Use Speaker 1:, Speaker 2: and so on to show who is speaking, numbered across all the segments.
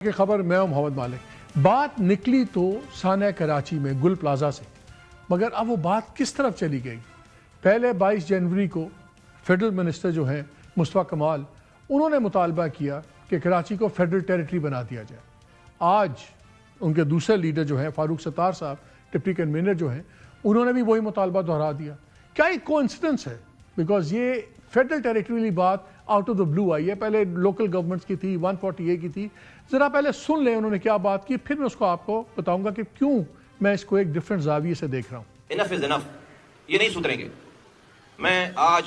Speaker 1: کہ خبر میں ہوں محمد مالک. بات نکلی تو سانحہ کراچی میں گل پلازا سے، مگر اب وہ بات کس طرف چلی گئی؟ پہلے 22 جنوری کو فیڈرل منسٹر جو ہیں مصطفیٰ کمال، انہوں نے مطالبہ کیا کہ کراچی کو فیڈرل ٹیریٹری بنا دیا جائے. آج ان کے دوسرے لیڈر جو ہیں فاروق ستار صاحب، ڈپٹی کنوینر جو ہیں، انہوں نے بھی وہی مطالبہ دہرا دیا. کیا ایک کوانسیڈنس ہے؟ بیکاز یہ فیڈرل ٹیریٹری والی بات آؤٹ آف دا بلو آئی ہے. پہلے لوکل گورنمنٹس کی تھی، 140A کی تھی. ذرا پہلے سن لیں انہوں نے کیا بات کی، پھر میں اس کو آپ کو بتاؤں گا کہ کیوں میں اس کو ایک ڈیفرنٹ زاویے سے دیکھ رہا ہوں.
Speaker 2: انف از انف، یہ نہیں سدھریں گے. میں آج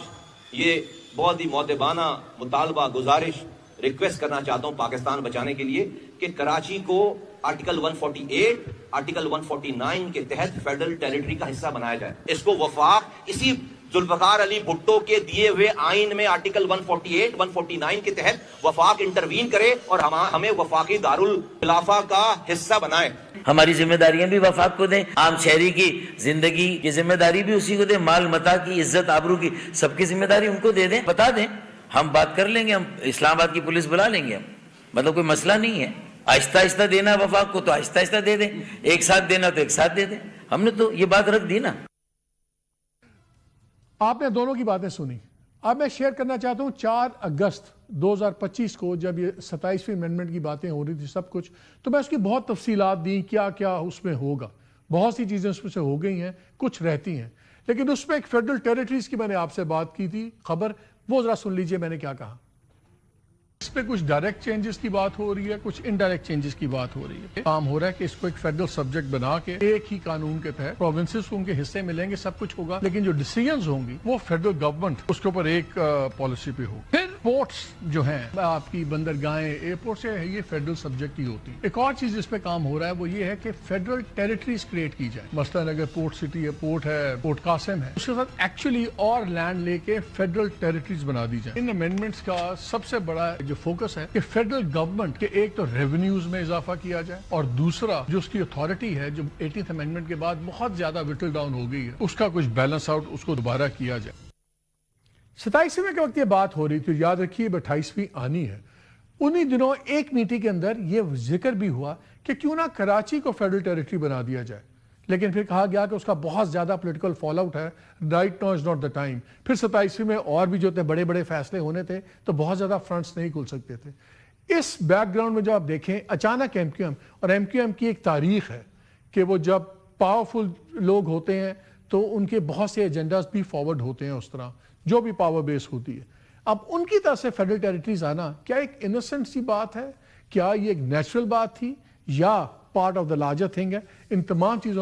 Speaker 2: یہ بہت ہی مؤدبانہ مطالبہ، گزارش، ریکویسٹ کرنا چاہتا ہوں پاکستان بچانے کے لیے کہ کراچی کو آرٹیکل 148، آرٹیکل 149 کے تحت فیڈرل ٹیریٹری کا حصہ بنایا جائے. اس کو وفاق اسی ذوالفقار علی بھٹو کے دیے ہوئے آئین میں آرٹیکل 148، 149 کے تحت وفاق انٹروین کرے اور ہمیں وفاقی دارالخلافہ کا حصہ بنائے.
Speaker 3: ہماری ذمہ داریاں بھی وفاق کو دیں، عام شہری کی زندگی کی ذمہ داری بھی اسی کو دیں، مال متاع کی، عزت آبرو کی سب کی ذمہ داری ان کو دے دیں. بتا دیں، ہم بات کر لیں گے، ہم اسلام آباد کی پولیس بلا لیں گے. ہم مطلب کوئی مسئلہ نہیں ہے. آہستہ آہستہ دینا وفاق کو تو آہستہ آہستہ دے دیں، ایک ساتھ دینا تو ایک ساتھ دے دیں. ہم نے تو یہ بات رکھ دی نا.
Speaker 1: آپ نے دونوں کی باتیں سنی. اب میں شیئر کرنا چاہتا ہوں 4 اگست 2025 کو جب یہ 27ویں امینڈمنٹ کی باتیں ہو رہی تھی سب کچھ، تو میں اس کی بہت تفصیلات دیں کیا کیا اس میں ہوگا. بہت سی چیزیں اس میں سے ہو گئی ہیں، کچھ رہتی ہیں، لیکن اس میں ایک فیڈرل ٹیریٹریز کی میں نے آپ سے بات کی تھی خبر، وہ ذرا سن لیجئے میں نے کیا کہا. اس پہ کچھ ڈائریکٹ چینجز کی بات ہو رہی ہے، کچھ انڈائریکٹ چینجز کی بات ہو رہی ہے. کام ہو رہا ہے کہ اس کو ایک فیڈرل سبجیکٹ بنا کے ایک ہی قانون کے تحت پروونسز کو ان کے حصے ملیں گے، سب کچھ ہوگا، لیکن جو ڈیسیژنز ہوں گی وہ فیڈرل گورنمنٹ اس کے اوپر ایک پالیسی پہ ہوگی. پھر پورٹس جو ہیں آپ کی بندرگاہیں، ایئرپورٹ سے یہ فیڈرل سبجیکٹ ہی ہوتی ہیں. ایک اور چیز جس پہ کام ہو رہا ہے وہ یہ ہے کہ فیڈرل ٹیریٹریز کریٹ کی جائے. مثلاً اگر پورٹ سٹی ہے، پورٹ ہے، پورٹ قاسم ہے، اس کے ساتھ ایکچولی اور لینڈ لے کے فیڈرل ٹیریٹریز بنا دی جائیں. ان امینڈمنٹس کا سب سے بڑا جو فوکس ہے کہ فیڈرل گورنمنٹ کے ایک تو ریونیوز میں اضافہ کیا جائے، اور دوسرا جو اس کی اتھارٹی ہے جو 18th امینڈمنٹ کے بعد بہت زیادہ وٹل ڈاؤن ہو گئی ہے، اس کا کچھ بیلنس آؤٹ اس کو دوبارہ کیا جائے. 27ویں کے وقت یہ بات ہو رہی تھی، یاد رکھیے 28ویں آنی ہے. انہی دنوں ایک میٹنگ کے اندر یہ ذکر بھی ہوا کہ کیوں نہ کراچی کو فیڈرل ٹیریٹری بنا دیا جائے، لیکن پھر کہا گیا کہ اس کا بہت زیادہ پولیٹیکل فال آؤٹ ہے، right now is not the time. پھر 27ویں میں اور بھی جو تھے بڑے بڑے فیصلے ہونے تھے تو بہت زیادہ فرنٹس نہیں کھل سکتے تھے. اس بیک گراؤنڈ میں جب آپ دیکھیں اچانک ایم کیو ایم کی ایک تاریخ ہے کہ وہ جب پاورفل لوگ ہوتے ہیں تو ان کے بہت سے ایجنڈاز بھی فارورڈ ہوتے ہیں، اس طرح جو بھی پاور بیس ہوتی ہے. اب ان کی طرف سے فیڈرل ٹیریٹریز آنا کیا ایک انوسنٹ سی بات ہے؟ کیا یہ ایک نیچرل بات تھی یا part of the larger thing ہے؟ ان تمام چیزوں پہ